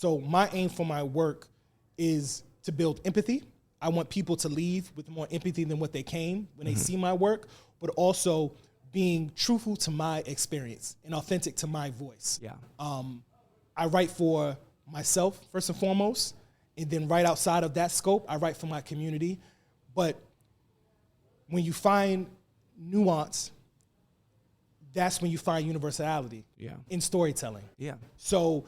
So my aim for my work is to build empathy. I want people to leave with more empathy than what they came when they see my work, but also being truthful to my experience and authentic to my voice. Yeah. I write for myself, first and foremost, and then right outside of that scope, I write for my community. But when you find nuance, that's when you find universality in storytelling. Yeah. So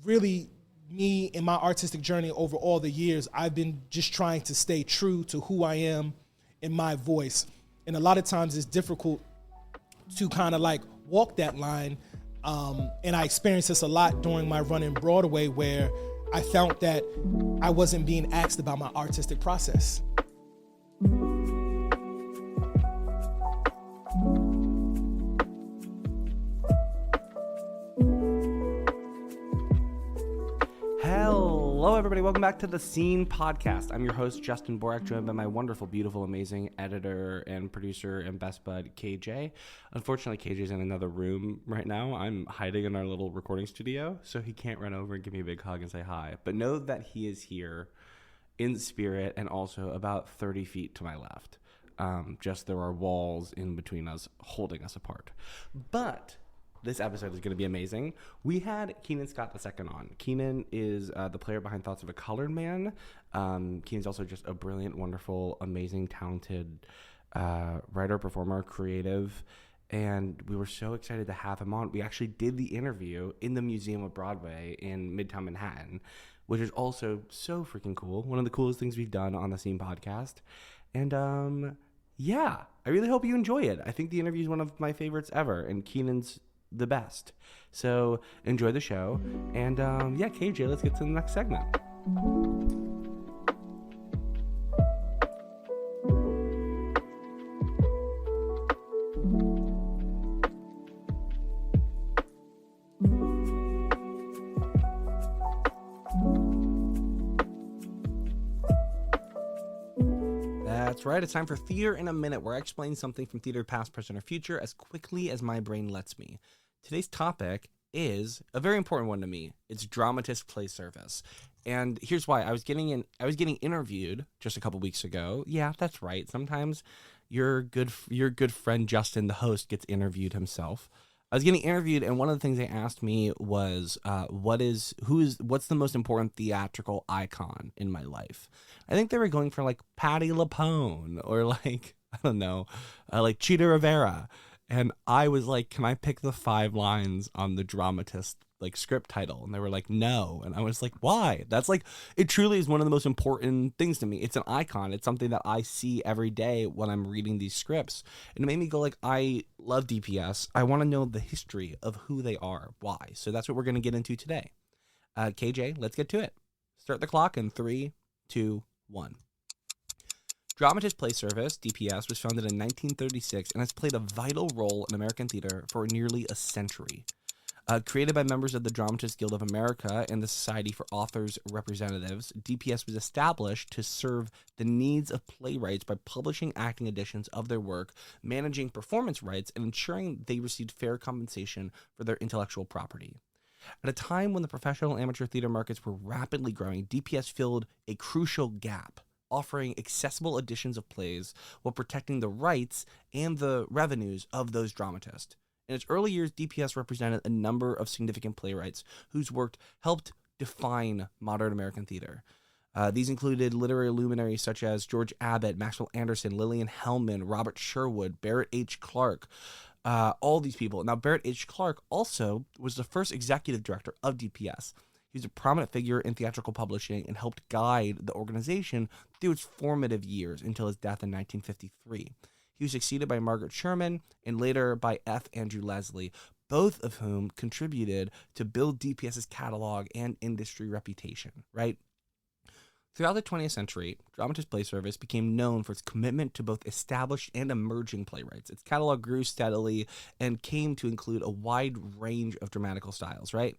really, me in my artistic journey over all the years, I've been just trying to stay true to who I am and my voice. And a lot of times it's difficult to kind of like walk that line. And I experienced this a lot during my run in Broadway, where I found that I wasn't being asked about my artistic process. Hello, everybody. Welcome back to the Scene Podcast. I'm your host, Justin Borak, joined by my wonderful, beautiful, amazing editor and producer and best bud, KJ. Unfortunately, KJ's in another room right now. I'm hiding in our little recording studio, so he can't run over and give me a big hug and say hi. But know that he is here in spirit and also about 30 feet to my left. Just there are walls in between us holding us apart. But this episode is going to be amazing. We had Keenan Scott II on. Keenan is the player behind Thoughts of a Colored Man. Keenan's also just a brilliant, wonderful, amazing, talented writer, performer, creative. And we were so excited to have him on. We actually did the interview in the Museum of Broadway in Midtown Manhattan, which is also so freaking cool. One of the coolest things we've done on the Scene Podcast. And yeah, I really hope you enjoy it. I think the interview is one of my favorites ever. And Keenan's the best. So enjoy the show. And yeah, KJ, let's get to the next segment. That's right. It's time for Theater in a Minute, where I explain something from theater past, present, or future as quickly as my brain lets me. Today's topic is a very important one to me. It's dramatist play service. And here's why. I was getting interviewed just a couple weeks ago. Yeah, that's right. Sometimes your good friend Justin, the host, gets interviewed himself. I was getting interviewed, and one of the things they asked me was, what's the most important theatrical icon in my life? I think they were going for like Patti LuPone or like, I don't know, like Chita Rivera. And I was like, can I pick the 5 lines on the dramatist like script title? And they were like, no. And I was like, why? That's like, it truly is one of the most important things to me. It's an icon. It's something that I see every day when I'm reading these scripts. And it made me go like, I love DPS. I want to know the history of who they are. Why? So that's what we're going to get into today. KJ, let's get to it. Start the clock in 3, 2, 1. Dramatist Play Service, DPS, was founded in 1936 and has played a vital role in American theater for nearly a century. Created by members of the Dramatists Guild of America and the Society for Authors Representatives, DPS was established to serve the needs of playwrights by publishing acting editions of their work, managing performance rights, and ensuring they received fair compensation for their intellectual property. At a time when the professional and amateur theater markets were rapidly growing, DPS filled a crucial gap, offering accessible editions of plays while protecting the rights and the revenues of those dramatists. In its early years, DPS represented a number of significant playwrights whose work helped define modern American theater. These included literary luminaries such as George Abbott, Maxwell Anderson, Lillian Hellman, Robert Sherwood, Barrett H. Clark, all these people. Now, Barrett H. Clark also was the first executive director of DPS. He was a prominent figure in theatrical publishing and helped guide the organization through its formative years until his death in 1953. He was succeeded by Margaret Sherman and later by F. Andrew Leslie, both of whom contributed to build DPS's catalog and industry reputation, right? Throughout the 20th century, Dramatist Play Service became known for its commitment to both established and emerging playwrights. Its catalog grew steadily and came to include a wide range of dramatical styles, right?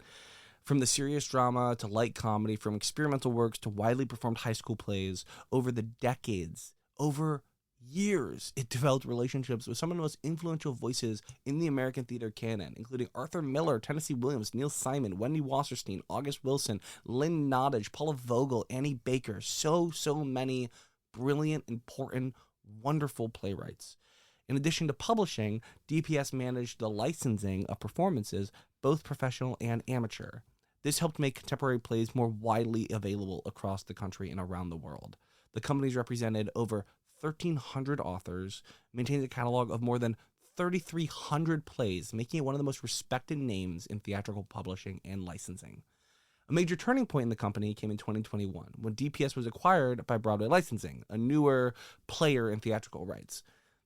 From the serious drama to light comedy, from experimental works to widely performed high school plays, over the decades, over years, it developed relationships with some of the most influential voices in the American theater canon, including Arthur Miller, Tennessee Williams, Neil Simon, Wendy Wasserstein, August Wilson, Lynn Nottage, Paula Vogel, Annie Baker. So many brilliant, important, wonderful playwrights. In addition to publishing, DPS managed the licensing of performances, both professional and amateur. This helped make contemporary plays more widely available across the country and around the world. The company's represented over 1,300 authors, maintains a catalog of more than 3,300 plays, making it one of the most respected names in theatrical publishing and licensing. A major turning point in the company came in 2021, when DPS was acquired by Broadway Licensing, a newer player in theatrical rights.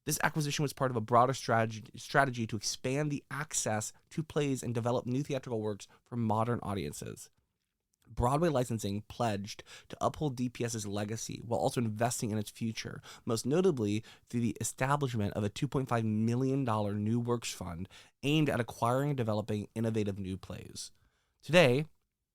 This acquisition was part of a broader strategy to expand the access to plays and develop new theatrical works for modern audiences. Broadway Licensing pledged to uphold DPS's legacy while also investing in its future, most notably through the establishment of a $2.5 million new works fund aimed at acquiring and developing innovative new plays. Today,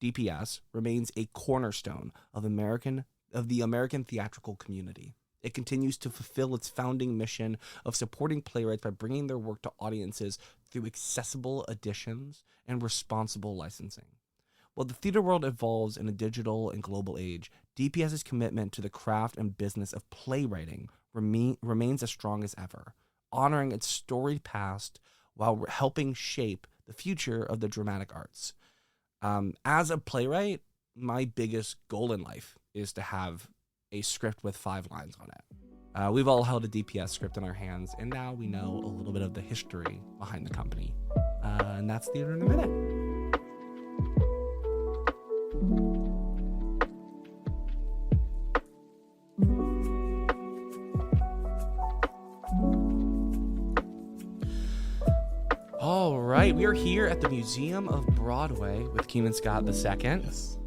DPS remains a cornerstone of the American theatrical community. It continues to fulfill its founding mission of supporting playwrights by bringing their work to audiences through accessible editions and responsible licensing. While the theater world evolves in a digital and global age, DPS's commitment to the craft and business of playwriting remains as strong as ever, honoring its storied past while helping shape the future of the dramatic arts. As a playwright, my biggest goal in life is to have a script with 5 lines on it. We've all held a DPS script in our hands, and now we know a little bit of the history behind the company. And that's Theater in a Minute. All right, we are here at the Museum of Broadway with Keenan Scott II. Yes.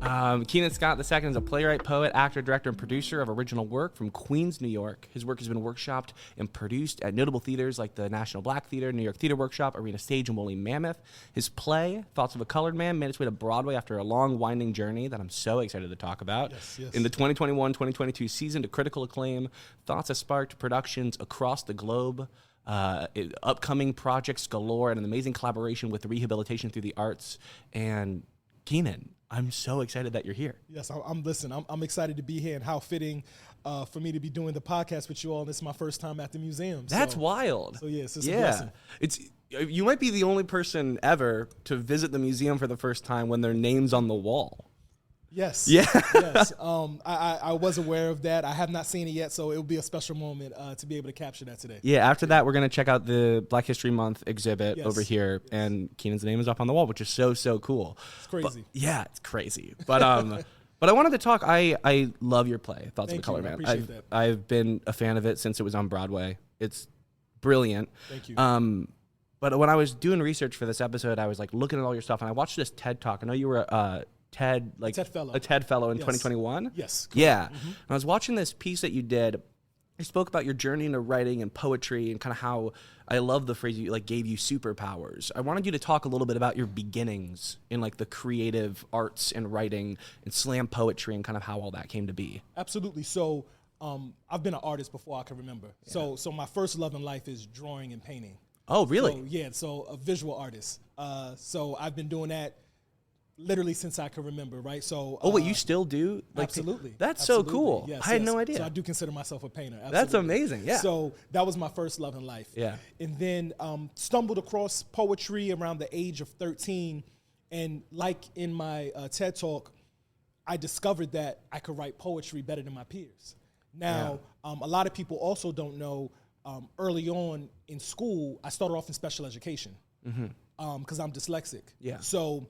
Keenan Scott II is a playwright, poet, actor, director, and producer of original work from Queens, New York. His work has been workshopped and produced at notable theaters like the National Black Theater, New York Theater Workshop, Arena Stage, and Woolly Mammoth. His play, Thoughts of a Colored Man, made its way to Broadway after a long, winding journey that I'm so excited to talk about. Yes. In the 2021-2022 season, to critical acclaim, Thoughts have sparked productions across the globe. Upcoming projects galore, and an amazing collaboration with Rehabilitation Through the Arts. And Keenan, I'm so excited that you're here. Yes, I'm excited to be here, and how fitting for me to be doing the podcast with you all. This is my first time at the museum. That's wild. So yes, it's a blessing. You might be the only person ever to visit the museum for the first time when their name's on the wall. Yes. Yeah. Yes. I was aware of that. I have not seen it yet, so it will be a special moment to be able to capture that today. Yeah. After that, we're gonna check out the Black History Month exhibit over here, Yes. and Keenan's name is up on the wall, which is so cool. It's crazy. It's crazy. But but I wanted to talk. I love your play, Thoughts of a Colored Man. I appreciate that. I've been a fan of it since it was on Broadway. It's brilliant. Thank you. But when I was doing research for this episode, I was like looking at all your stuff, and I watched this TED Talk. I know you were a TED Fellow in 2021. Yes. Correct. Yeah. Mm-hmm. And I was watching this piece that you did. You spoke about your journey into writing and poetry, and kind of how, I love the phrase you gave you superpowers. I wanted you to talk a little bit about your beginnings in the creative arts and writing and slam poetry, and kind of how all that came to be. Absolutely. So I've been an artist before I can remember. Yeah. So my first love in life is drawing and painting. Oh, really? So a visual artist. So I've been doing that literally since I can remember, right? So wait, you still do? Absolutely. That's so cool. Yes, I had no idea. So I do consider myself a painter. Absolutely. That's amazing. Yeah. So that was my first love in life. Yeah. And then stumbled across poetry around the age of 13, and like in my TED Talk, I discovered that I could write poetry better than my peers. Now, a lot of people also don't know, early on in school, I started off in special education because I'm dyslexic. Yeah. So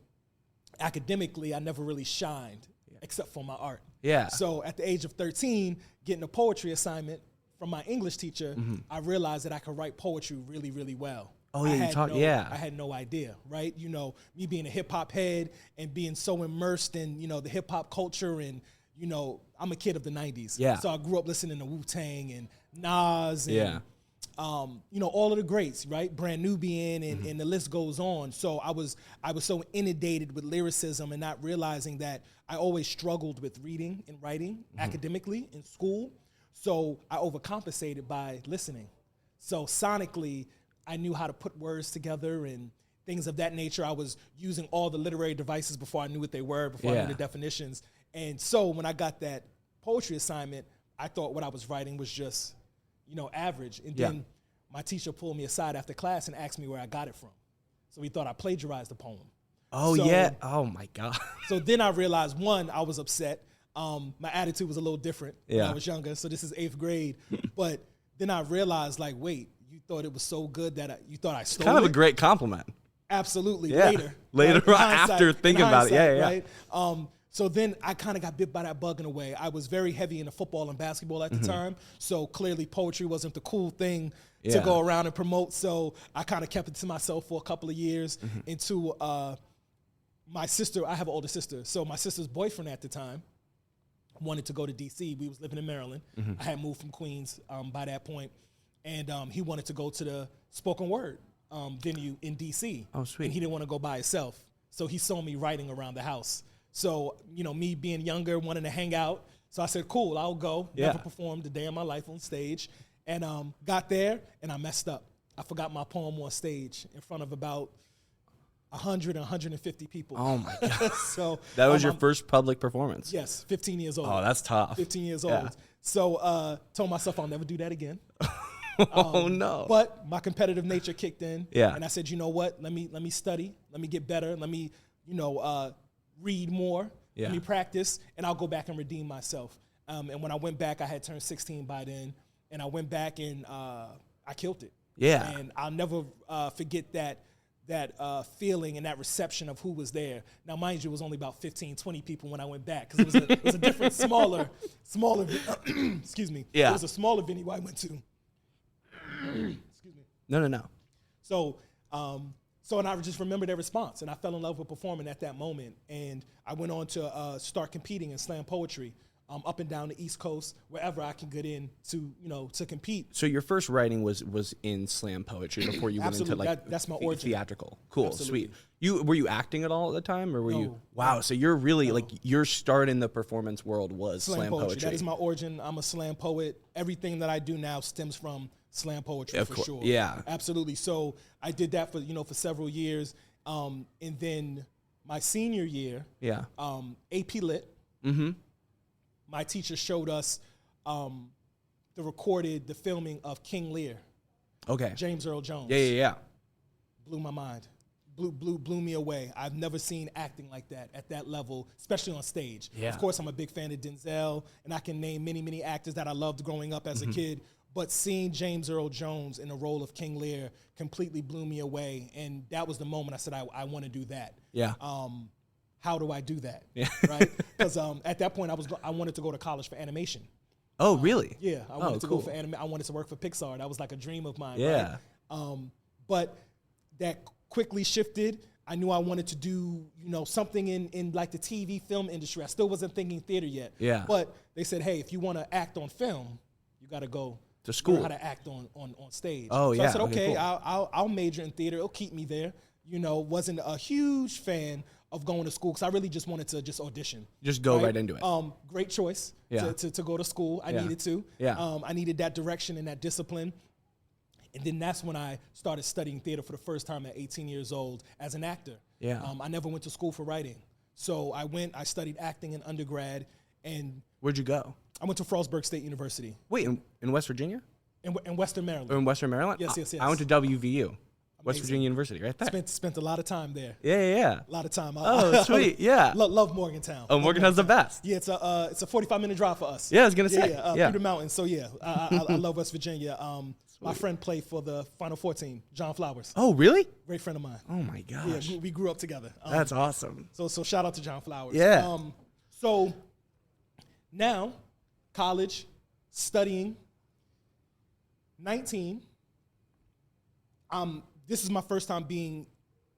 academically, I never really shined except for my art. Yeah. So at the age of 13, getting a poetry assignment from my English teacher, I realized that I could write poetry really, really well. Oh, yeah, I had no idea, right? You know, me being a hip-hop head and being so immersed in, the hip-hop culture, and, I'm a kid of the 90s. Yeah. So I grew up listening to Wu-Tang and Nas and, all of the greats, right? Brand Nubian, and the list goes on. So I was so inundated with lyricism and not realizing that I always struggled with reading and writing academically in school. So I overcompensated by listening. So sonically, I knew how to put words together and things of that nature. I was using all the literary devices before I knew what they were, before I knew the definitions. And so when I got that poetry assignment, I thought what I was writing was just, average. And then my teacher pulled me aside after class and asked me where I got it from. So he thought I plagiarized the poem. Oh, so, yeah. Oh, my God. So then I realized, one, I was upset. My attitude was a little different when I was younger. So this is 8th grade. But then I realized, like, wait, you thought it was so good that you thought I stole it? Kind of a great compliment. Absolutely. Yeah. Later right? after thinking about it. Yeah. Right? So then I kind of got bit by that bug in a way. I was very heavy into football and basketball at the time. So clearly poetry wasn't the cool thing to go around and promote. So I kind of kept it to myself for a couple of years into my sister. I have an older sister. So my sister's boyfriend at the time wanted to go to D.C. We was living in Maryland. I had moved from Queens by that point. And he wanted to go to the spoken word venue in D.C. Oh, sweet. And he didn't want to go by himself. So he saw me writing around the house. So, me being younger, wanting to hang out. So I said, cool, I'll go. Never performed a day in my life on stage. And got there, and I messed up. I forgot my poem on stage in front of about 100, 150 people. Oh, my God. So that was your first public performance? Yes, 15 years old. Oh, that's tough. 15 years old. So told myself I'll never do that again. Oh, no. But my competitive nature kicked in. Yeah. And I said, you know what? Let me study. Let me get better. Let me, read more. Yeah. Let me practice, and I'll go back and redeem myself. And when I went back, I had turned 16 by then, and I went back and I killed it. Yeah. And I'll never forget that feeling and that reception of who was there. Now, mind you, it was only about 15, 20 people when I went back, because it was a different, smaller, excuse me. Yeah. It was a smaller venue I went to. Excuse me. No. So, and I just remember their response, and I fell in love with performing at that moment. And I went on to start competing in slam poetry up and down the East Coast, wherever I can get in to compete. So your first writing was in slam poetry before you went into that's my origin. Theatrical. Cool, Absolutely. sweet. Were you acting at all at the time, or were you? Wow. So you're really your start in the performance world was slam poetry. That is my origin. I'm a slam poet. Everything that I do now stems from slam poetry for sure. Yeah, absolutely. So I did that for several years, and then my senior year, AP Lit. My teacher showed us the filming of King Lear. Okay. James Earl Jones. Yeah. Blew my mind. Blew me away. I've never seen acting like that at that level, especially on stage. Yeah. Of course, I'm a big fan of Denzel, and I can name many, many actors that I loved growing up as a kid. But seeing James Earl Jones in the role of King Lear completely blew me away. And that was the moment I said, I want to do that. Yeah. How do I do that? Yeah. Right? Because at that point, I wanted to go to college for animation. Oh, really? Yeah. I wanted to go for anime. I wanted to work for Pixar. That was like a dream of mine. Yeah. Right? But that quickly shifted. I knew I wanted to do, something in like the TV film industry. I still wasn't thinking theater yet. Yeah. But they said, hey, if you want to act on film, you got to go to school. Learn how to act on stage. Oh, so yeah. I said, okay, cool. I'll major in theater. It'll keep me there. Wasn't a huge fan of going to school because I really just wanted to just audition. Just go right into it. Great choice to go to school. I needed to. Yeah. I needed that direction and that discipline. And then that's when I started studying theater for the first time at 18 years old as an actor. Yeah. I never went to school for writing. So I studied acting in undergrad. And where'd you go? I went to Frostburg State University. Wait, in West Virginia? In Western Maryland. In Western Maryland? Yes. I went to WVU. West Virginia University, right there. Spent a lot of time there. Yeah. A lot of time. Oh, sweet. Yeah. Love Morgantown. Oh, Morgantown's the best. Yeah, it's a 45-minute drive for us. Yeah, I was gonna say. Through the mountains. So yeah, I love West Virginia. My friend played for the Final Four team, John Flowers. Oh, really? Great friend of mine. Oh my gosh. Yeah, we grew up together. That's awesome. So shout out to John Flowers. Yeah. So now, college, studying, 19. This is my first time being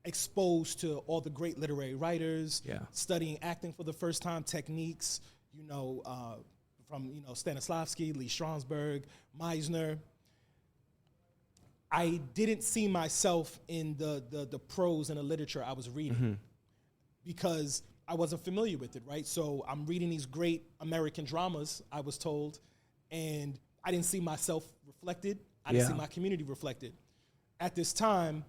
exposed to all the great literary writers. Yeah. Studying acting for the first time, techniques, from Stanislavski, Lee Strasberg, Meisner. I didn't see myself in the prose and the literature I was reading because I wasn't familiar with it, right? So I'm reading these great American dramas, I was told, and I didn't see myself reflected. I didn't see my community reflected. At this time,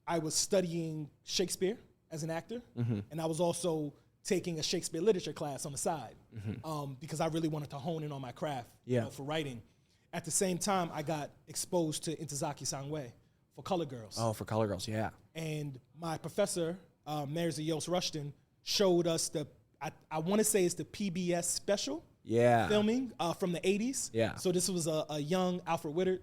I was studying Shakespeare as an actor, and I was also taking a Shakespeare literature class on the side because I really wanted to hone in on my craft for writing. At the same time, I got exposed to Intozaki Sangwe for Color Girls. Oh, for Color Girls, yeah. And my professor, Marza Yost Rushton, showed us I want to say it's the PBS special filming from the 80s. Yeah. So this was a young Alfred Whittard,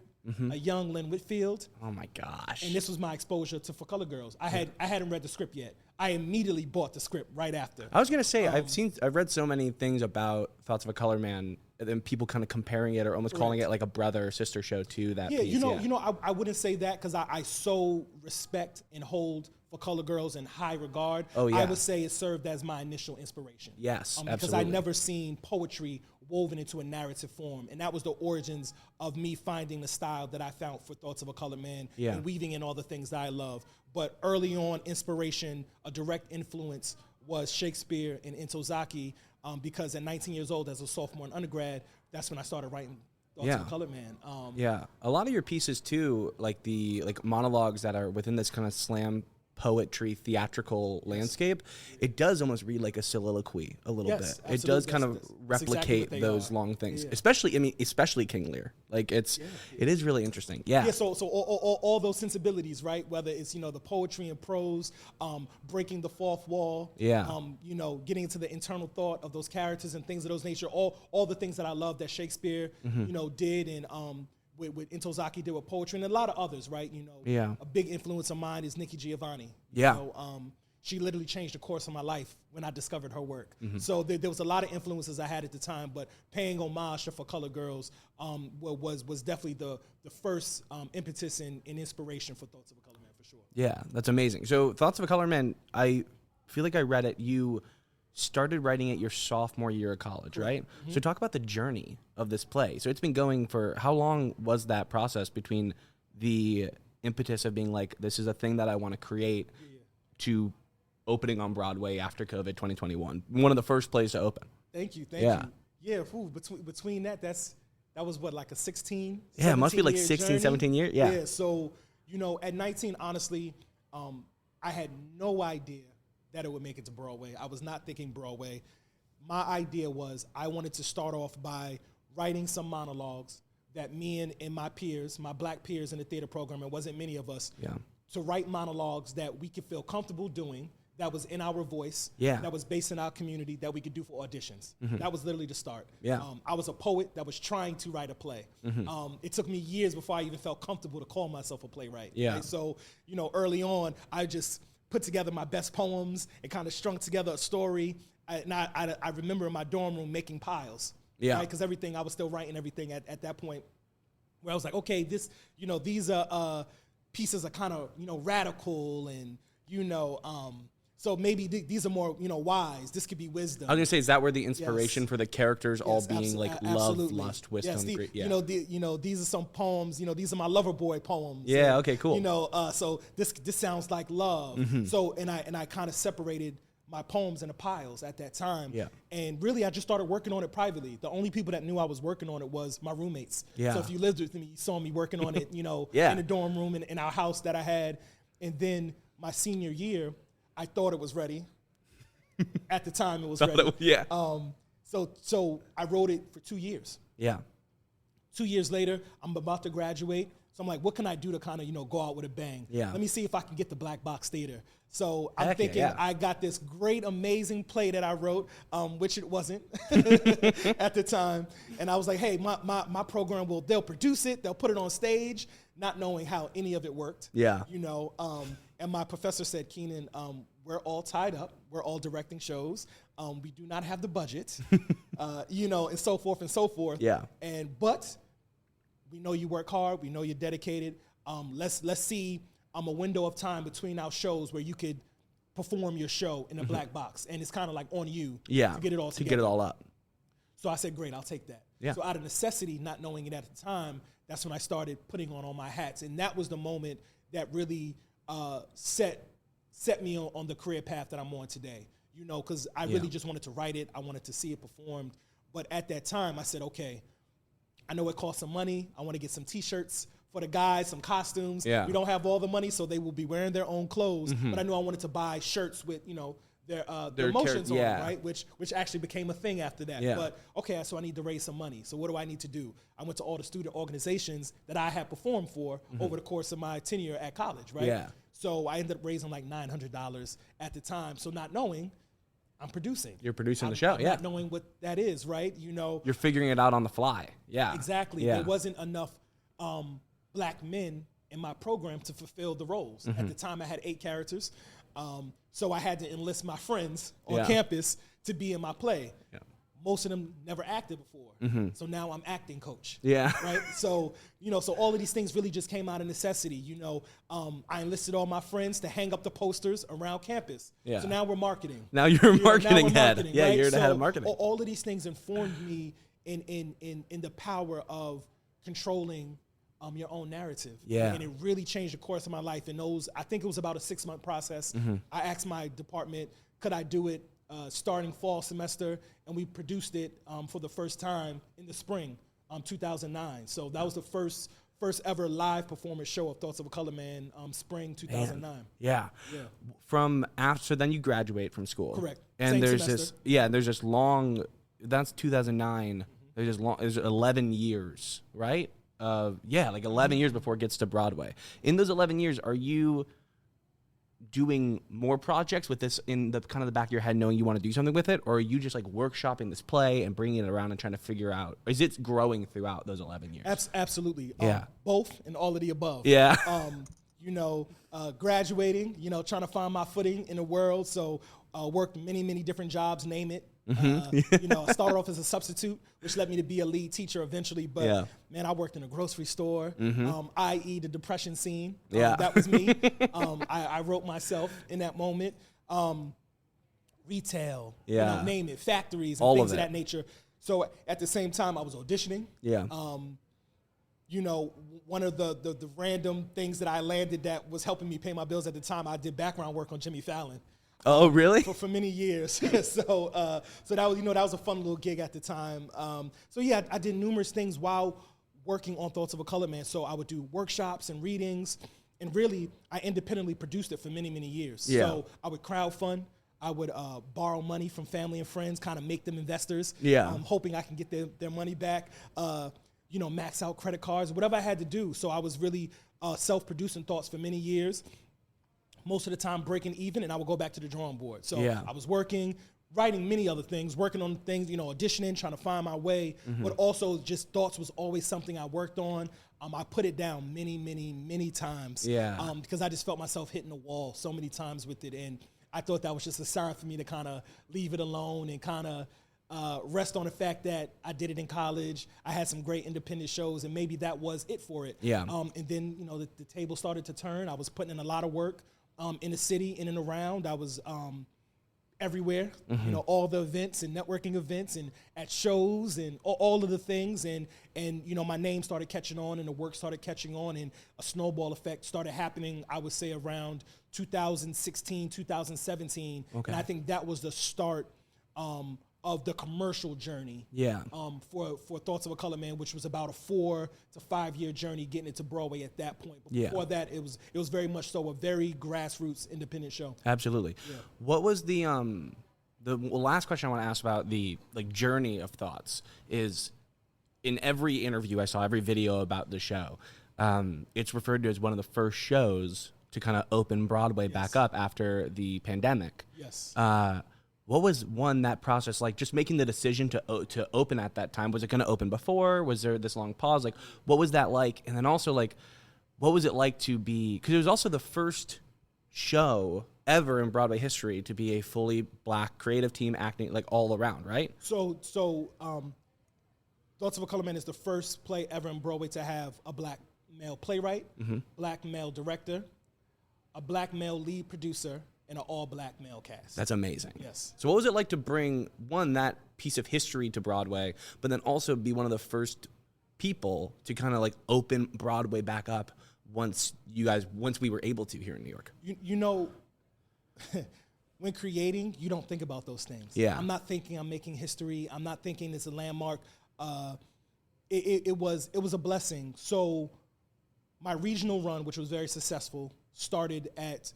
a young Lynn Whitfield. Oh my gosh. And this was my exposure to For Color Girls. I hadn't read the script yet. I immediately bought the script right after. I was gonna say I've read so many things about Thoughts of a Color Man, and then people kind of comparing it or almost calling it like a brother or sister show to that piece. You know, I wouldn't say that because I so respect and hold For Color Girls in high regard. Oh, yeah. I would say it served as my initial inspiration. Yes, because absolutely. I never seen poetry woven into a narrative form, and that was the origins of me finding the style that I found for Thoughts of a Colored Man and weaving in all the things that I love. But early on, inspiration, a direct influence was Shakespeare and Intozaki, because at 19 years old, as a sophomore in undergrad, that's when I started writing Thoughts of a Colored Man. A lot of your pieces too, like monologues that are within this kind of slam poetry theatrical landscape, it does almost read like a soliloquy a little bit. Absolutely. It does kind of replicate exactly those long things, especially King Lear. Like it is really interesting. So all those sensibilities, right? Whether it's the poetry and prose, breaking the fourth wall, getting into the internal thought of those characters and things of those nature. All the things that I love that Shakespeare did, and with Intozaki did with poetry, and a lot of others, right? A big influence of mine is Nikki Giovanni. She literally changed the course of my life when I discovered her work. So there was a lot of influences I had at the time, but paying homage to For Color Girls was definitely the first impetus and inspiration for Thoughts of a Color Man, for sure. Yeah, that's amazing. So Thoughts of a Color Man, I feel like I read it. You started writing it your sophomore year of college, right? So talk about the journey of this play. So it's been going for, how long was that process between the impetus of being like, this is a thing that I want to create, to opening on Broadway after COVID 2021? One of the first plays to open. Thank you. Yeah, between that was what, like a 16? Yeah, it must be like 16, journey? 17 years. Yeah. Yeah, so, at 19, honestly, I had no idea that it would make it to Broadway. I was not thinking Broadway. My idea was I wanted to start off by writing some monologues that me and my peers, my black peers in the theater program, it wasn't many of us, to write monologues that we could feel comfortable doing, that was in our voice, that was based in our community, that we could do for auditions. That was literally the start. I was a poet that was trying to write a play. It took me years before I even felt comfortable to call myself a playwright. Right? So, early on, I just put together my best poems and kind of strung together a story. I remember in my dorm room making piles. Because everything, I was still writing everything at that point, where I was like, okay, this, these pieces are kind of, radical, and, so maybe these are more, wise. This could be wisdom. I was gonna say, is that where the inspiration for the characters all being like absolutely. love, lust, wisdom, greed? These are some poems. These are my lover boy poems. Yeah. And, okay. Cool. So this sounds like love. So and I kind of separated my poems into piles at that time. And really, I just started working on it privately. The only people that knew I was working on it was my roommates. So if you lived with me, you saw me working on it. In the dorm room in our house that I had. And then my senior year, I thought it was ready. At the time, it was ready. So I wrote it for 2 years. 2 years later, I'm about to graduate. So I'm like, what can I do to kind of, go out with a bang? Let me see if I can get the Black Box Theater. So I'm thinking I got this great, amazing play that I wrote, which it wasn't at the time. And I was like, hey, my program they'll produce it, they'll put it on stage, not knowing how any of it worked. And my professor said, Keenan, we're all tied up. We're all directing shows. We do not have the budget, and so forth and so forth. But we know you work hard. We know you're dedicated. Let's see a window of time between our shows where you could perform your show in a black box. And it's kind of like on you to get it all together. To get it all up. So I said, great, I'll take that. So out of necessity, not knowing it at the time, that's when I started putting on all my hats. And that was the moment that really set me on the career path that I'm on today. Because I really just wanted to write it. I wanted to see it performed. But at that time, I said, okay, I know it costs some money. I want to get some T-shirts for the guys, some costumes. Yeah. We don't have all the money, so they will be wearing their own clothes. But I knew I wanted to buy shirts with, their emotions on, right? Which actually became a thing after that. Yeah. But okay, so I need to raise some money. So what do I need to do? I went to all the student organizations that I had performed for over the course of my tenure at college, right? Yeah. So I ended up raising like $900 at the time. So not knowing, I'm producing. You're producing the show, I'm not knowing what that is, right? You're figuring it out on the fly. Yeah. Exactly. Yeah. There wasn't enough black men in my program to fulfill the roles. At the time, I had 8 characters. So I had to enlist my friends on campus to be in my play. Yeah. Most of them never acted before. So now I'm acting coach. Yeah. Right. So, so all of these things really just came out of necessity. I enlisted all my friends to hang up the posters around campus. Yeah. So now we're marketing. Now you're a marketing head. Marketing, yeah, right? you're the head of marketing. All of these things informed me in the power of controlling your own narrative. Yeah. And it really changed the course of my life. And I think it was about a 6-month process. I asked my department, could I do it starting fall semester? And we produced it for the first time in the spring, 2009. So that was the first ever live performance show of Thoughts of a Color Man, spring 2009. Man. Yeah. From after, so then you graduate from school. Correct. And Same there's semester. there's this long, that's 2009. There's 11 years, right? Like 11 years before it gets to Broadway. In those 11 years, are you doing more projects with this in the kind of the back of your head, knowing you want to do something with it, or are you just like workshopping this play and bringing it around and trying to figure out? Is it growing throughout those 11 years? Absolutely. Yeah. Both and all of the above. Yeah. Graduating, trying to find my footing in the world. So worked many different jobs, name it. I started off as a substitute, which led me to be a lead teacher eventually. But man, I worked in a grocery store, i.e. the depression scene. That was me. I wrote myself in that moment. Retail, name it, factories and all things of of that nature. So at the same time, I was auditioning. Yeah. One of the random things that I landed that was helping me pay my bills at the time, I did background work on Jimmy Fallon. Oh, really? For many years. so that was, that was a fun little gig at the time. I did numerous things while working on Thoughts of a Color Man. So I would do workshops and readings, and really, I independently produced it for many years. Yeah. So I would crowdfund. I would borrow money from family and friends, kind of make them investors. Yeah. Hoping I can get their money back. Max out credit cards, whatever I had to do. So I was really self-producing Thoughts for many years. Most of the time breaking even, and I would go back to the drawing board. So I was working, writing many other things, working on things, auditioning, trying to find my way, but also just Thoughts was always something I worked on. I put it down many times because I just felt myself hitting the wall so many times with it, and I thought that was just a sign for me to kind of leave it alone and kind of rest on the fact that I did it in college. I had some great independent shows, and maybe that was it for it. Yeah. And then, the table started to turn. I was putting in a lot of work. In the city, in and around. I was everywhere, all the events and networking events and at shows and all of the things. And my name started catching on and the work started catching on, and a snowball effect started happening, I would say, around 2016, 2017. Okay. And I think that was the start of the commercial journey for Thoughts of a Color Man, which was about a 4 to 5 year journey getting it to Broadway at that point. But before that, it was very much so a very grassroots independent show. Absolutely. Yeah. What was the last question I want to ask about the journey of Thoughts is, in every interview I saw, every video about the show, it's referred to as one of the first shows to kind of open Broadway back up after the pandemic. Yes. What was that process like? Just making the decision to open at that time. Was it going to open before? Was there this long pause? What was that like? And then also what was it like to be? Because it was also the first show ever in Broadway history to be a fully black creative team acting all around, right? So Thoughts of a Color Man is the first play ever in Broadway to have a black male playwright, black male director, a black male lead producer, and an all-black male cast. That's amazing. Yes. So what was it like to bring, that piece of history to Broadway, but then also be one of the first people to kind of open Broadway back up once we were able to here in New York? When creating, you don't think about those things. Yeah. I'm not thinking I'm making history. I'm not thinking it's a landmark. it was a blessing. So my regional run, which was very successful, started at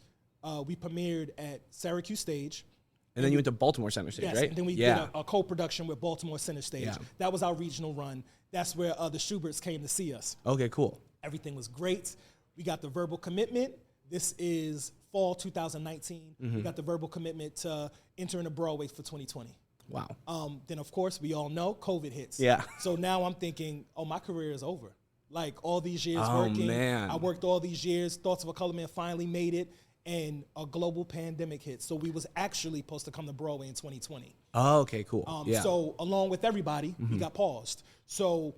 we premiered at Syracuse Stage. And then you went to Baltimore Center Stage, Yes, right? and then we did a co-production with Baltimore Center Stage. Yeah. That was our regional run. That's where the Schuberts came to see us. Okay, cool. Everything was great. We got the verbal commitment. This is fall 2019. We got the verbal commitment to enter into Broadway for 2020. Wow. Then, of course, we all know COVID hits. Yeah. So now I'm thinking, oh, my career is over. Like, all these years Oh, working. man. I worked all these years. Thoughts of a Color Man finally made it. And a global pandemic hit. So we was actually supposed to come to Broadway in 2020. Oh, okay, cool. So along with everybody, we got paused. So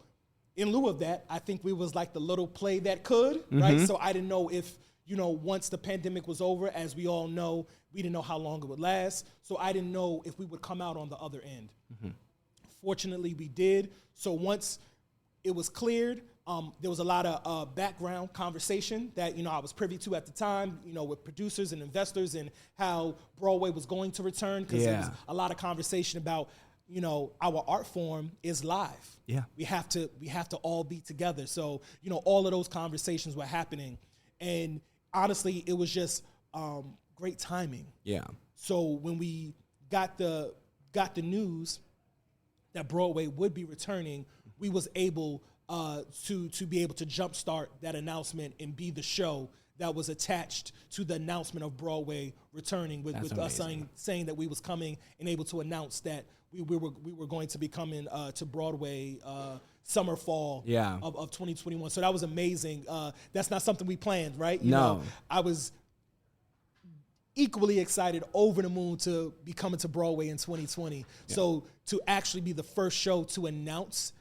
in lieu of that, I think we was like the little play that could, right? So I didn't know if, once the pandemic was over, as we all know, we didn't know how long it would last. So I didn't know if we would come out on the other end. Fortunately, we did. So once it was cleared, there was a lot of background conversation that, I was privy to at the time, with producers and investors and how Broadway was going to return, because there was a lot of conversation about, our art form is live. Yeah. We have to all be together. So, all of those conversations were happening. And honestly, it was just great timing. Yeah. So when we got the news that Broadway would be returning, we was able to be able to jumpstart that announcement and be the show that was attached to the announcement of Broadway returning, with us saying that we was coming and able to announce that we were going to be coming to Broadway summer, fall of 2021. So that was amazing. That's not something we planned, right? No. I was equally excited, over the moon, to be coming to Broadway in 2020. Yeah. So to actually be the first show to announce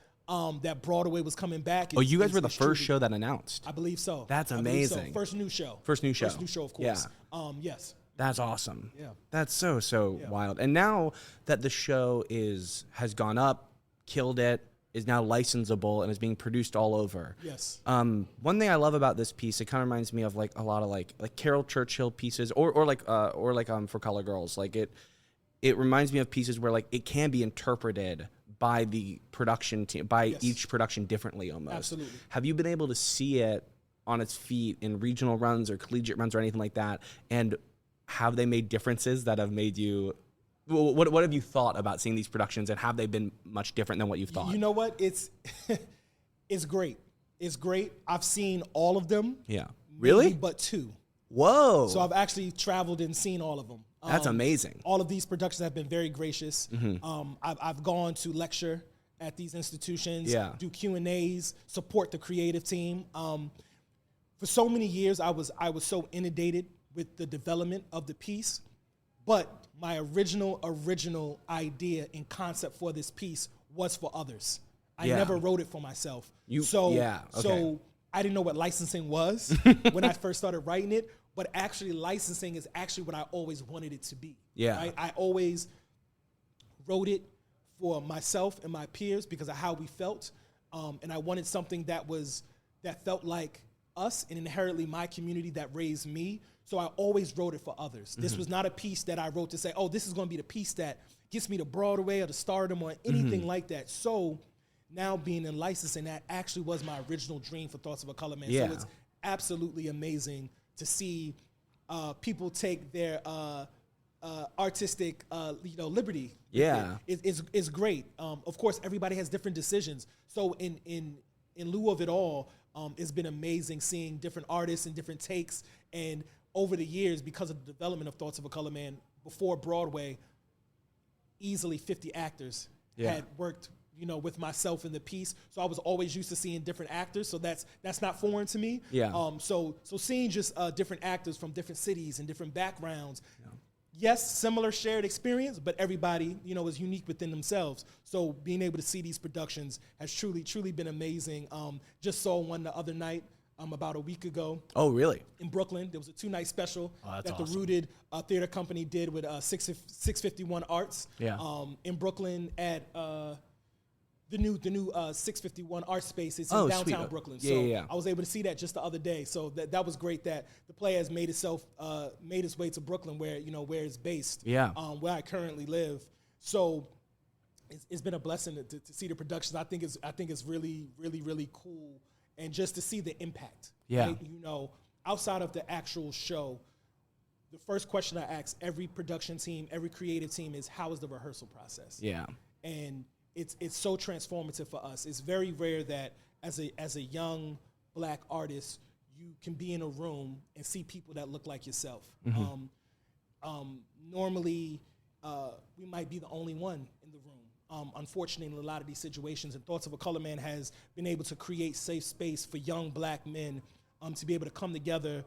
that Broadway was coming back. You guys were the first show that announced? I believe so. That's amazing. So. First new show. First new show, of course. Yeah. Yes. That's awesome. Yeah. That's so wild. And now that the show has gone up, killed it, is now licensable and is being produced all over. Yes. One thing I love about this piece, it kind of reminds me of like a lot of like Carol Churchill pieces, or like For Color Girls. Like it reminds me of pieces where like it can be interpreted by the production team, by each production differently almost. Absolutely. Have you been able to see it on its feet in regional runs or collegiate runs or anything like that? And have they made differences that have made you? What have you thought about seeing these productions, and have they been much different than what you've thought? You know what? It's great. It's great. I've seen all of them. Yeah. Really? But two. Whoa. So I've actually traveled and seen all of them. That's amazing. All of these productions have been very gracious. I've gone to lecture at these institutions, do Q&As, support the creative team. For so many years, I was so inundated with the development of the piece, but my original idea and concept for this piece was for others. I never wrote it for myself. So I didn't know what licensing was when I first started writing it, but actually licensing is actually what I always wanted it to be. Yeah. Right? I always wrote it for myself and my peers because of how we felt. And I wanted something that felt like us and inherently my community that raised me. So I always wrote it for others. This was not a piece that I wrote to say, oh, this is going to be the piece that gets me to Broadway or to stardom or anything like that. So now being in licensing, that actually was my original dream for Thoughts of a Color Man. Yeah. So it's absolutely amazing to see people take their artistic liberty. Yeah. It's great. Of course, everybody has different decisions. So in lieu of it all, it's been amazing seeing different artists and different takes. And over the years, because of the development of Thoughts of a Color Man, before Broadway, easily 50 actors had worked, with myself in the piece. So I was always used to seeing different actors. So that's not foreign to me. Yeah. So seeing just different actors from different cities and different backgrounds. Yeah. Yes, similar shared experience, but everybody, is unique within themselves. So being able to see these productions has truly, truly been amazing. Just saw one the other night. About a week ago. Oh, really? In Brooklyn. There was a 2-night special that awesome. The Rooted Theater Company did with 651 Arts. Yeah. In Brooklyn at the new 651 Art Space. It's in downtown sweet. Brooklyn. Yeah, so I was able to see that just the other day. So that was great that the play has made its way to Brooklyn where it's based. Yeah. Where I currently live. So it's been a blessing to see the productions. I think it's really, really, really cool, and just to see the impact. Yeah. Right? You know, outside of the actual show, the first question I ask every production team, every creative team is, how is the rehearsal process? Yeah. And it's so transformative for us. It's very rare that as a young Black artist, you can be in a room and see people that look like yourself. Normally, we might be the only one in the room. Unfortunately, in a lot of these situations, and Thoughts of a Color Man has been able to create safe space for young Black men to be able to come together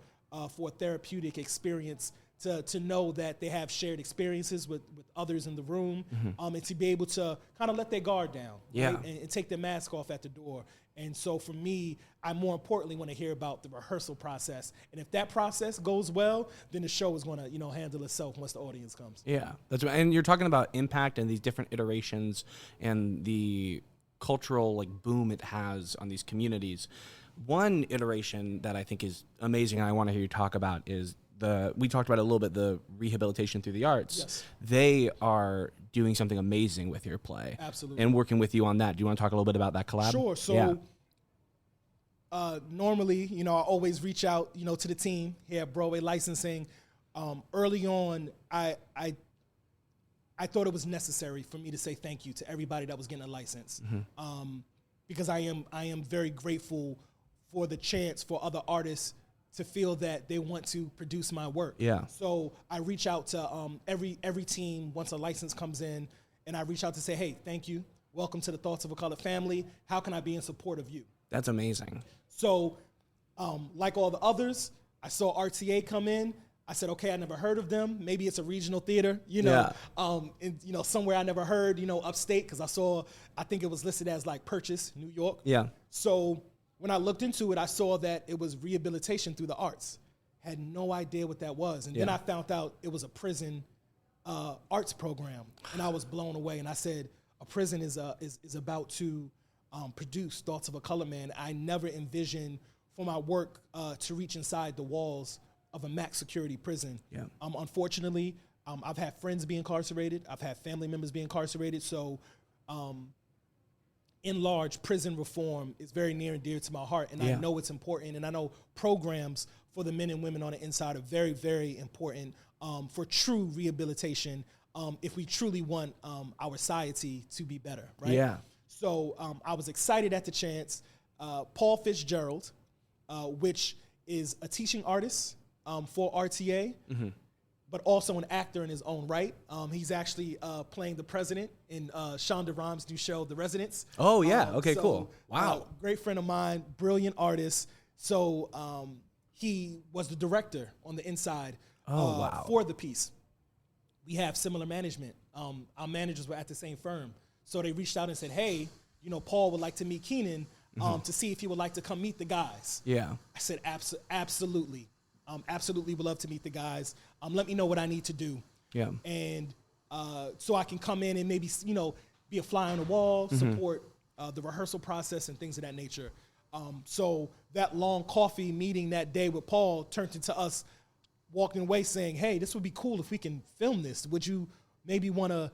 for a therapeutic experience, to know that they have shared experiences with others in the room, and to be able to kind of let their guard down, right? And take their mask off at the door. And so for me, I more importantly want to hear about the rehearsal process. And if that process goes well, then the show is going to, handle itself once the audience comes. Yeah, that's right. And you're talking about impact and these different iterations and the cultural boom it has on these communities. One iteration that I think is amazing and I want to hear you talk about is we talked about it a little bit, the rehabilitation through the arts. Yes. They are doing something amazing with your play. Absolutely. And working with you on that. Do you want to talk a little bit about that collab? Sure. So normally, I always reach out, to the team here at Broadway Licensing. Early on, I thought it was necessary for me to say thank you to everybody that was getting a license, because I am very grateful for the chance for other artists to feel that they want to produce my work. Yeah. So I reach out to every team once a license comes in, and I reach out to say, hey, thank you. Welcome to the Thoughts of a Color family. How can I be in support of you? That's amazing. So like all the others, I saw RTA come in. I said, okay, I never heard of them. Maybe it's a regional theater, somewhere I never heard, upstate, because I think it was listed as Purchase, New York. Yeah. So when I looked into it, I saw that it was rehabilitation through the arts. Had no idea what that was. And then I found out it was a prison arts program, and I was blown away. And I said, a prison is about to produce Thoughts of a Color Man. I never envisioned for my work to reach inside the walls of a max security prison. Yeah. Unfortunately, I've had friends be incarcerated. I've had family members be incarcerated. So in large, prison reform is very near and dear to my heart, and I know it's important, and I know programs for the men and women on the inside are very, very important for true rehabilitation if we truly want our society to be better, right? Yeah. So I was excited at the chance. Paul Fitzgerald, which is a teaching artist for RTA, but also an actor in his own right. He's actually playing the president in Shonda Rhimes' new show, The Residents. Oh, yeah. Okay, cool. Wow. Great friend of mine, brilliant artist. So he was the director on the inside for the piece. We have similar management. Our managers were at the same firm. So they reached out and said, hey, Paul would like to meet Keenan to see if he would like to come meet the guys. Yeah. I said, absolutely. Absolutely would love to meet the guys. Let me know what I need to do. Yeah. And so I can come in and maybe, be a fly on the wall, support the rehearsal process and things of that nature. So that long coffee meeting that day with Paul turned into us walking away saying, hey, this would be cool if we can film this. Would you maybe want to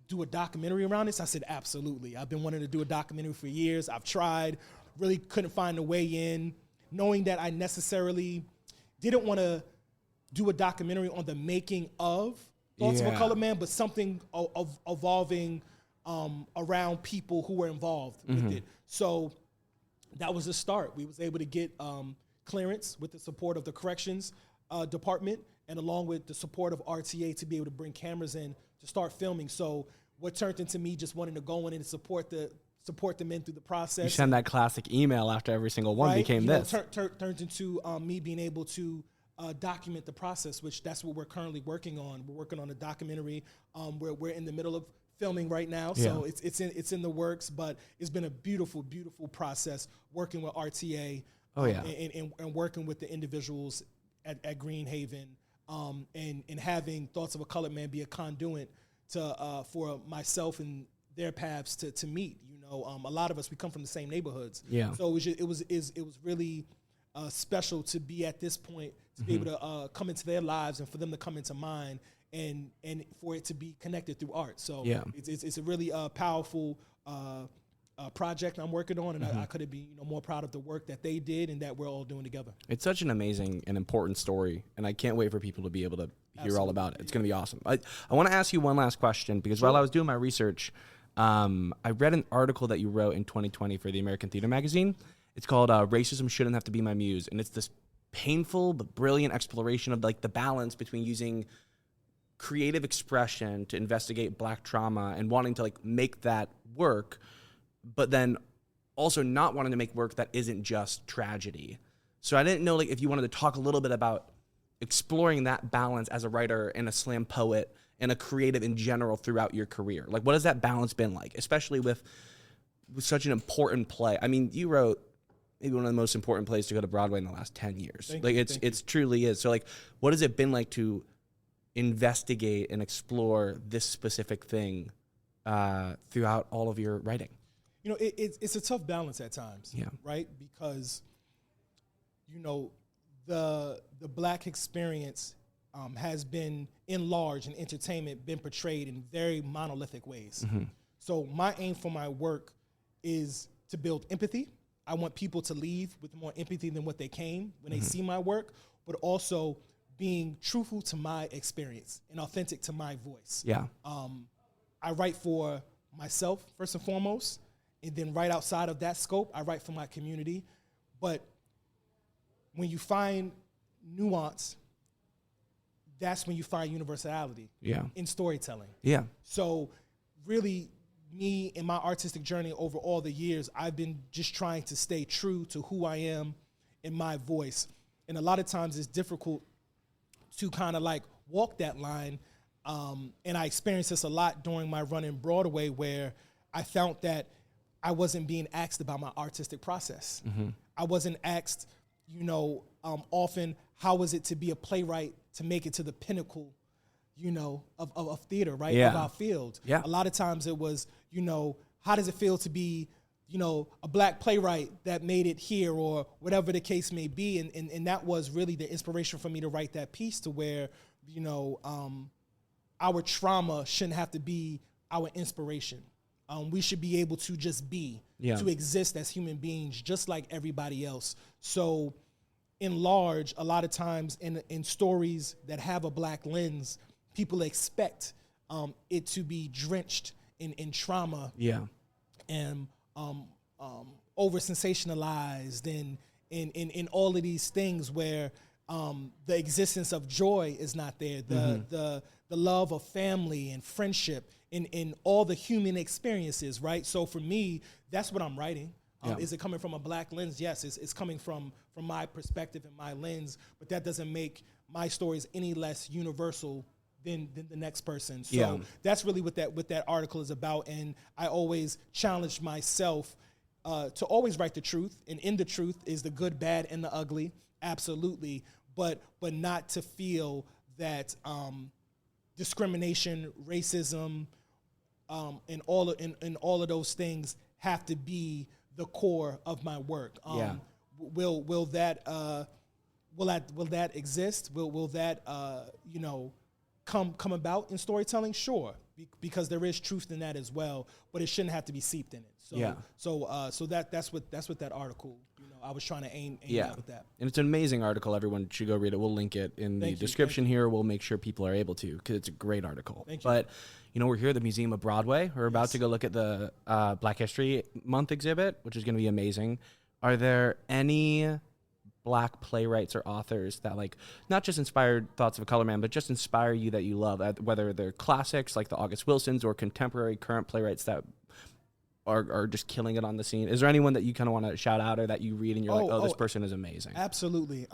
do a documentary around this? I said, absolutely. I've been wanting to do a documentary for years. I've tried, really couldn't find a way in, knowing that I necessarily didn't want to do a documentary on the making of Thoughts of a Color Man, but something evolving around people who were involved with it. So that was the start. We was able to get clearance with the support of the corrections department, and along with the support of RTA to be able to bring cameras in to start filming. So what turned into me just wanting to go in and support the men through the process. You send that classic email after every single one became this. Turned into me being able to document the process, which that's what we're currently working on. We're working on a documentary where we're in the middle of filming right now. So it's in the works, but it's been a beautiful, beautiful process working with RTA and working with the individuals at Greenhaven and having Thoughts of a Colored Man be a conduit to for myself and their paths to meet. A lot of us, we come from the same neighborhoods. Yeah. So it was really special to be at this point, to be able to come into their lives and for them to come into mine and for it to be connected through art. So Yeah. it's a really powerful project I'm working on, and I couldn't be more proud of the work that they did and that we're all doing together. It's such an amazing and important story, and I can't wait for people to be able to hear all about it. It's going to be awesome. I want to ask you one last question, because while I was doing my research, I read an article that you wrote in 2020 for the American Theater Magazine. It's called Racism Shouldn't Have to Be My Muse, and it's this painful but brilliant exploration of like the balance between using creative expression to investigate Black trauma and wanting to like make that work, but then also not wanting to make work that isn't just tragedy. So I didn't know like if you wanted to talk a little bit about exploring that balance as a writer and a slam poet and a creative in general throughout your career. Like, what has that balance been like, especially with such an important play? I mean, you wrote maybe one of the most important plays to go to Broadway in the last 10 years. It's truly is. So like, what has it been like to investigate and explore this specific thing throughout all of your writing? It's a tough balance at times, right? Because, the Black experience has been, in large, in entertainment, been portrayed in very monolithic ways. So my aim for my work is to build empathy. I want people to leave with more empathy than what they came when they see my work, but also being truthful to my experience and authentic to my voice. Yeah. I write for myself, first and foremost, and then right outside of that scope, I write for my community. But when you find nuance, that's when you find universality in storytelling. Yeah. So really, me and my artistic journey over all the years, I've been just trying to stay true to who I am and my voice. And a lot of times it's difficult to kind of like walk that line. And I experienced this a lot during my run in Broadway, where I found that I wasn't being asked about my artistic process. I wasn't asked, often, how was it to be a playwright, to make it to the pinnacle, of theater, right? Of our field. Yeah. A lot of times it was, how does it feel to be, a Black playwright that made it here, or whatever the case may be. And that was really the inspiration for me to write that piece, to where, our trauma shouldn't have to be our inspiration. We should be able to just be, to exist as human beings, just like everybody else. So in large, a lot of times in stories that have a Black lens, people expect it to be drenched in trauma and over sensationalized and in all of these things where the existence of joy is not there, the love of family and friendship in all the human experiences, right? So for me, that's what I'm writing. Is it coming from a Black lens? Yes, it's coming from my perspective and my lens, but that doesn't make my stories any less universal than the next person. So that's really what that article is about. And I always challenge myself to always write the truth, and in the truth is the good, bad, and the ugly, absolutely, but not to feel that discrimination, racism, and all of those things have to be the core of my work. Will that exist? Will that come about in storytelling? Sure, because there is truth in that as well, but it shouldn't have to be seeped in it. So that's what that article, I was trying to aim at with that. And it's an amazing article. Everyone should go read it. We'll link it in the description here. We'll make sure people are able to, because it's a great article. Thank you. But we're here at the Museum of Broadway. We're about to go look at the Black History Month exhibit, which is going to be amazing. Are there any Black playwrights or authors that not just inspired Thoughts of a Color Man, but just inspire you that you love, whether they're classics like the August Wilsons or contemporary current playwrights that are just killing it on the scene? Is there anyone that you kind of want to shout out, or that you read and you're this person is amazing? Absolutely.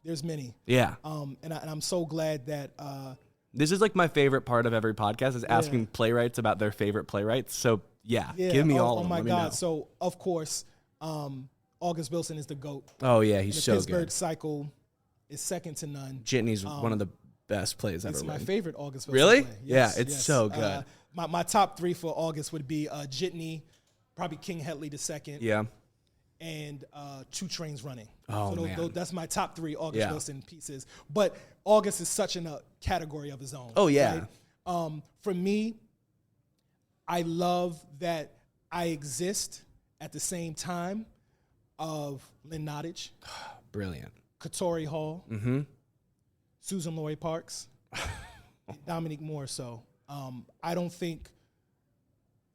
There's many. Yeah. And I'm so glad that this is my favorite part of every podcast, is asking playwrights about their favorite playwrights. So give me all of them. Oh my God. So of course, August Wilson is the GOAT. Oh yeah, he's so good. The Pittsburgh Cycle is second to none. Jitney's one of the best plays ever. It's my written. favorite August Wilson Really? play. Yes, it's so good. My top three for August would be Jitney, probably King Hedley II. Yeah. and Two Trains Running. Oh, so man. That's my top 3 August Wilson pieces. But August is such a category of his own. Oh, yeah. Right? For me, I love that I exist at the same time of Lynn Nottage. Brilliant. Katori Hall. Mm-hmm. Susan Laurie Parks. Dominique Moore. So I don't think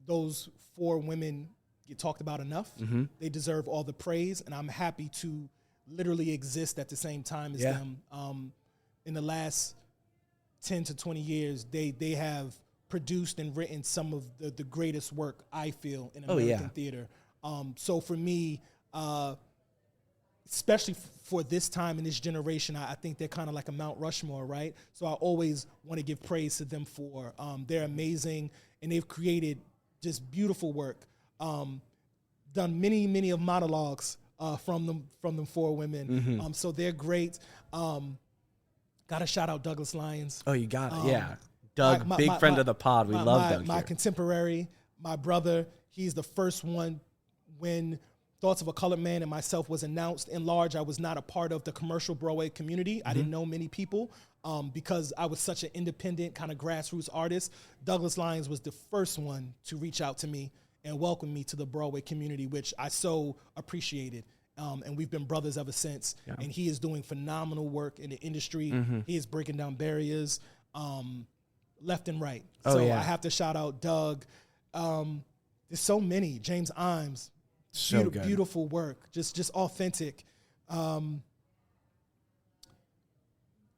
those 4 women get talked about enough. Mm-hmm. They deserve all the praise, and I'm happy to literally exist at the same time as them. In the last 10 to 20 years, they have produced and written some of the greatest work, I feel, in American theater. So for me, especially for this time in this generation, I think they're kind of like a Mount Rushmore, right? So I always want to give praise to them for they're amazing, and they've created just beautiful work. Done many of monologues from them 4 women. Mm-hmm. So they're great. Got to shout out Douglas Lyons. Oh, you got it. Yeah. Doug, big friend of the pod. We love Doug My here. contemporary, my brother, he's the first one when Thoughts of a Colored Man and myself was announced. In large, I was not a part of the commercial Broadway community. I didn't know many people because I was such an independent kind of grassroots artist. Douglas Lyons was the first one to reach out to me and welcome me to the Broadway community, which I so appreciated. And we've been brothers ever since. Yeah. And he is doing phenomenal work in the industry. He is breaking down barriers left and right. I have to shout out Doug. There's so many. James Imes. So beautiful work, just authentic.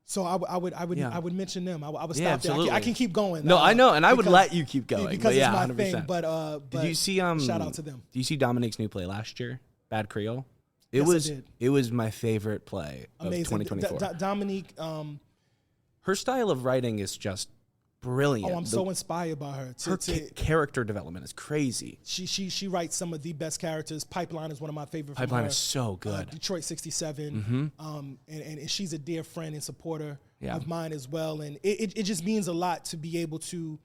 So I would mention them. I would stop there. I can keep going. No, I know, and I would let you keep going because it's my 100%. thing. But did you see shout out to them? Did you see Dominique's new play last year, Bad Creole? Yes, It was my favorite play Amazing. of 2024. Dominique, her style of writing is just brilliant. Oh, I'm so inspired by her. Her character development is crazy. She writes some of the best characters. Pipeline is one of my favorite. Pipeline is so good. Detroit 67. And she's a dear friend and supporter of mine as well. And it just means a lot to be able to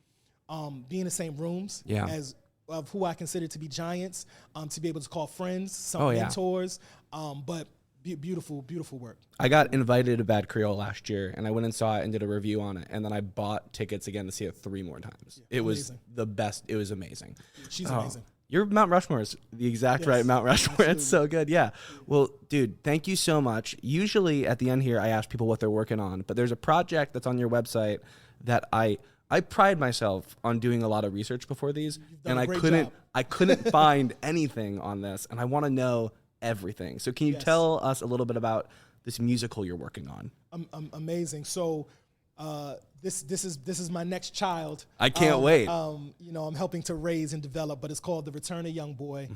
be in the same rooms as of who I consider to be giants, to be able to call friends, some mentors, but beautiful work. I got invited to Bad Creole last year, and I went and saw it and did a review on it, and then I bought tickets again to see it 3 more times. It was the best. It was amazing. She's amazing. Your Mount Rushmore is the exact right Mount Rushmore. Absolutely. It's so good. Yeah. Well, dude, thank you so much. Usually at the end here, I ask people what they're working on, but there's a project that's on your website that I pride myself on doing a lot of research before these, and I couldn't find anything on this, and I want to know everything. So can you tell us a little bit about this musical you're working on? Amazing. So this is my next child. I can't wait. I'm helping to raise and develop, but it's called The Return of Young Boy.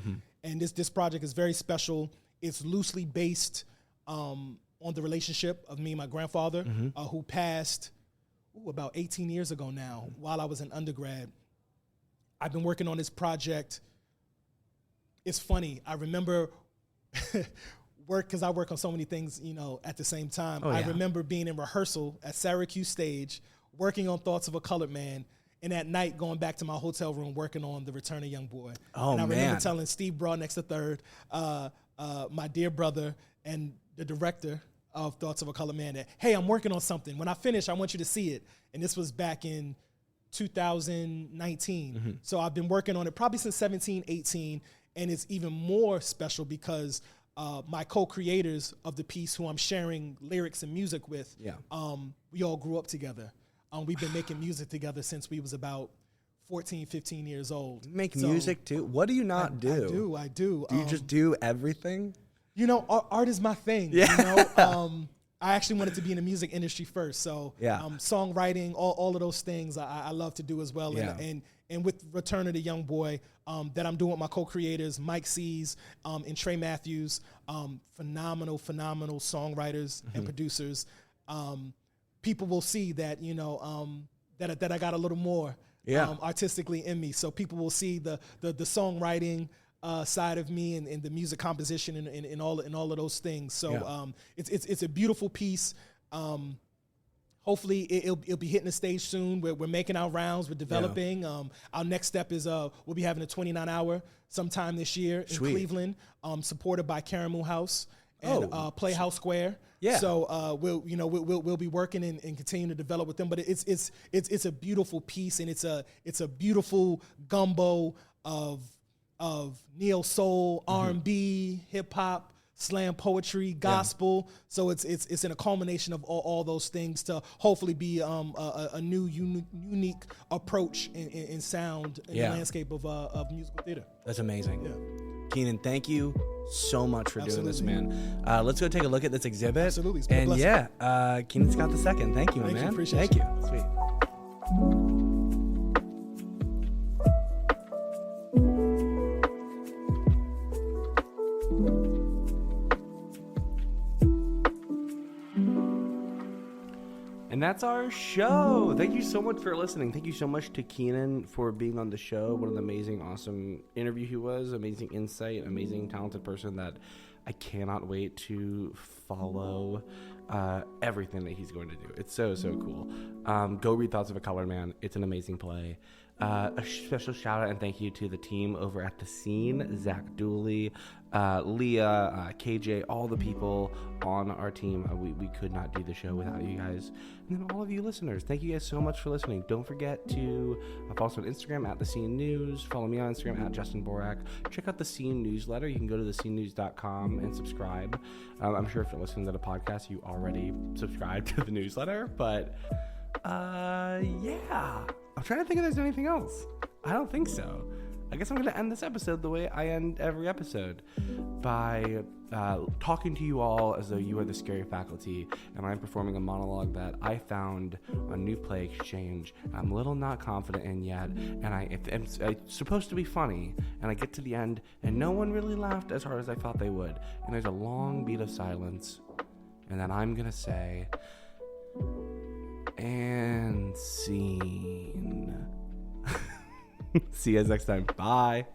And this project is very special. It's loosely based on the relationship of me and my grandfather, who passed about 18 years ago now, while I was an undergrad. I've been working on this project. It's funny. I remember because I work on so many things, at the same time. I remember being in rehearsal at Syracuse Stage, working on Thoughts of a Colored Man, and at night going back to my hotel room working on The Return of Young Boy. And I remember telling Steve Broadnex III, my dear brother and the director of Thoughts of a Colored Man, that, hey, I'm working on something. When I finish, I want you to see it. And this was back in 2019. So I've been working on it probably since 17, 18, and it's even more special because my co-creators of the piece, who I'm sharing lyrics and music with, we all grew up together. We've been making music together since we was about 14, 15 years old. You make music too? What do you not do? I do. Do you just do everything? Art is my thing. I actually wanted to be in the music industry first. So songwriting, all of those things I love to do as well. And with Return of the Young Boy, that I'm doing with my co-creators, Mike Sees and Trey Matthews, phenomenal songwriters and producers. People will see that, that I got a little more artistically in me. So people will see the songwriting side of me and the music composition and all of those things. So it's a beautiful piece. hopefully it'll be hitting the stage soon. We're making our rounds. We're developing. Yeah. Our next step is we'll be having a 29-hour sometime this year in Cleveland, supported by Caramel House and Playhouse Square. Yeah. So we'll be working and continue to develop with them. But it's a beautiful piece, and it's a beautiful gumbo of neo soul, R&B, hip hop, slam poetry, gospel. Yeah. So it's in a culmination of all those things to hopefully be a new unique approach in sound in the landscape of musical theater. That's amazing. Yeah. Keenan, thank you so much for doing this, man. Let's go take a look at this exhibit. Absolutely. It's been a blessing. Keenan Scott II. Thank you, my man. Appreciate you. Sweet. And that's our show. Thank you so much for listening. Thank you so much to Keenan for being on the show. What an amazing, awesome interview he was. Amazing insight, amazing, talented person that I cannot wait to follow everything that he's going to do. It's so, so cool. Go read Thoughts of a Colored Man. It's an amazing play. A special shout out and thank you to the team over at The Scene, Zach Dooley, Leah, KJ, all the people on our team. We could not do the show without you guys. And then all of you listeners, thank you guys so much for listening. Don't forget to follow us on Instagram at The Scene News. Follow me on Instagram at Justin Borak. Check out The Scene newsletter. You can go to thescenenews.com and subscribe. I'm sure if you're listening to the podcast, you already subscribe to the newsletter. But yeah. I'm trying to think if there's anything else. I don't think so. I guess I'm going to end this episode the way I end every episode, by talking to you all as though you are the scary faculty, and I'm performing a monologue that I found on New Play Exchange. I'm a little not confident in yet, and it's supposed to be funny, and I get to the end, and no one really laughed as hard as I thought they would, and there's a long beat of silence, and then I'm going to say... and scene. See you guys next time. Bye.